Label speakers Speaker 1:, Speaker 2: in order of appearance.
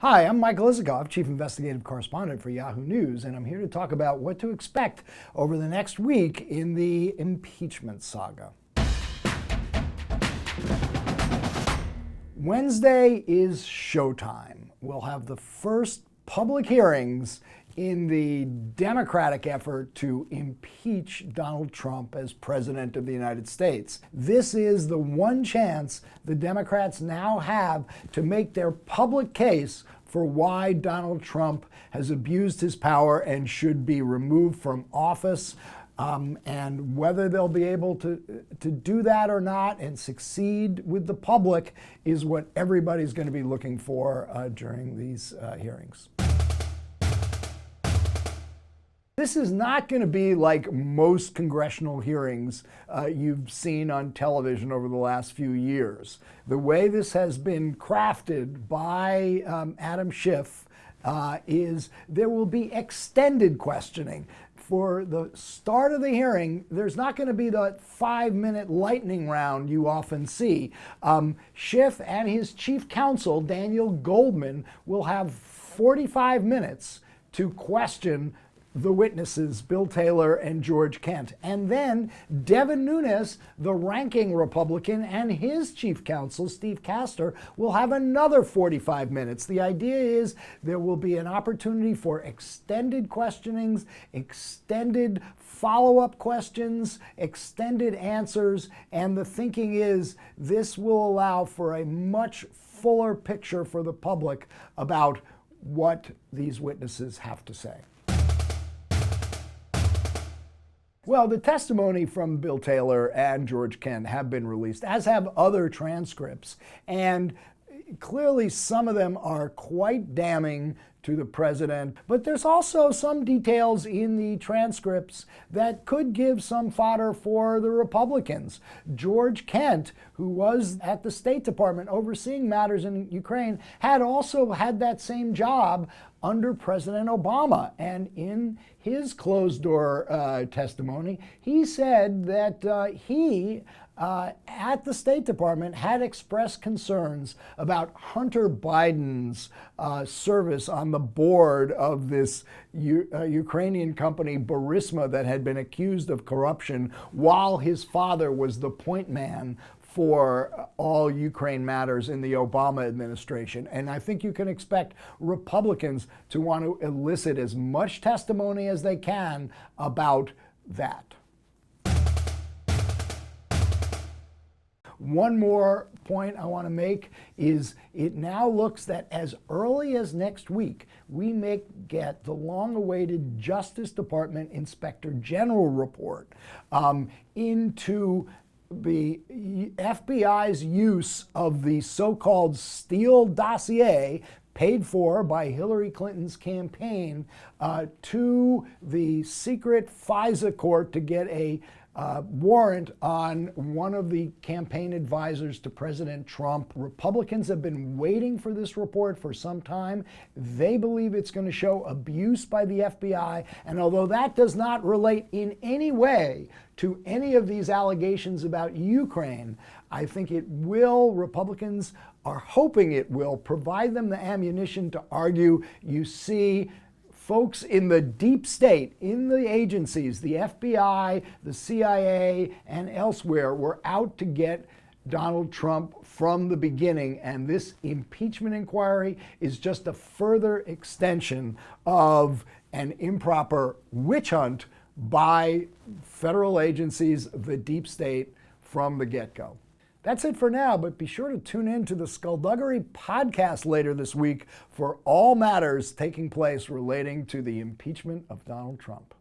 Speaker 1: Hi, I'm Michael Isikoff, Chief Investigative Correspondent for Yahoo News, and I'm here to talk about what to expect over the next week in the impeachment saga. Wednesday is showtime. We'll have the first public hearings in the Democratic effort to impeach Donald Trump as President of the United States. This is the one chance the Democrats now have to make their public case for why Donald Trump has abused his power and should be removed from office. And whether they'll be able to do that or not and succeed with the public is what everybody's going to be looking for during these hearings. This is not going to be like most congressional hearings you've seen on television over the last few years. The way this has been crafted by Adam Schiff is there will be extended questioning. For the start of the hearing, there's not going to be the 5-minute lightning round you often see. Schiff and his chief counsel, Daniel Goldman, will have 45 minutes to question the witnesses, Bill Taylor and George Kent. And then Devin Nunes, the ranking Republican, and his chief counsel, Steve Castor, will have another 45 minutes. The idea is there will be an opportunity for extended questionings, extended follow-up questions, extended answers, and the thinking is this will allow for a much fuller picture for the public about what these witnesses have to say. Well, the testimony from Bill Taylor and George Kent have been released, as have other transcripts. And clearly some of them are quite damning to the president, but there's also some details in the transcripts that could give some fodder for the Republicans. George Kent, who was at the State Department overseeing matters in Ukraine, had also had that same job under President Obama. And in his closed-door testimony, he said that he at the State Department had expressed concerns about Hunter Biden's service on the board of this Ukrainian company, Burisma, that had been accused of corruption while his father was the point man for all Ukraine matters in the Obama administration. And I think you can expect Republicans to want to elicit as much testimony as they can about that. One more point I want to make is it now looks that as early as next week, we may get the long-awaited Justice Department Inspector General report into the FBI's use of the so-called Steele dossier paid for by Hillary Clinton's campaign to the secret FISA court to get a warrant on one of the campaign advisors to President Trump. Republicans have been waiting for this report for some time. They believe it's going to show abuse by the FBI. And although that does not relate in any way to any of these allegations about Ukraine, I think it will, Republicans are hoping it will, provide them the ammunition to argue, you see, folks in the deep state, in the agencies, the FBI, the CIA, and elsewhere were out to get Donald Trump from the beginning, and this impeachment inquiry is just a further extension of an improper witch hunt by federal agencies, the deep state, from the get-go. That's it for now, but be sure to tune in to the Skullduggery podcast later this week for all matters taking place relating to the impeachment of Donald Trump.